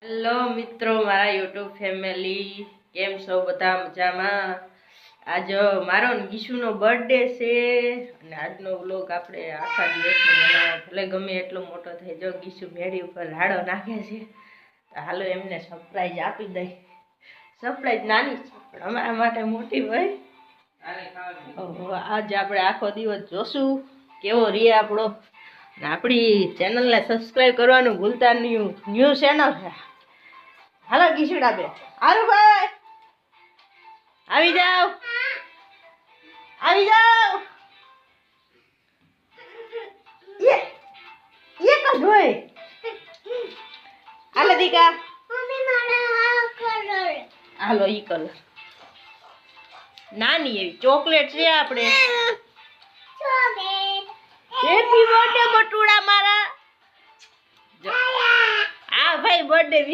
Hello મિત્રો, મારા YouTube family કેમ છો? બધા મજામાં? આજ મારો ગીશુનો બર્થડે છે અને આજનો વ્લોગ આપણે આખા દિવસનો બનાવો. ભલે ગમે એટલો મોટો થઈ જો ગીશુ મેળી ઉપર રાડો નાખે છે તો હાલો એમને સરપ્રાઈઝ આપી દઈ. સરપ્રાઈઝ નાની છે પણ અમારા માટે મોટી હોય. આજ આપણે આખો દિવસ જોશું કેવો રે આપણો. આપણી ચેનલને સબસ્ક્રાઈબ કરવાનું ભૂલતા નહીં. ન્યૂ ચેનલ છે. હાલો ગીશુડા બે આરુ ભાઈ આવી જાઓ, આવી જાઓ. એક જ હોય. હાલો દીકા, હાલો ઈ કલર નાની એવી ચોકલેટ છે આપણે. હેપી બર્થડે બટુડા મારા. હા ભાઈ બર્થડે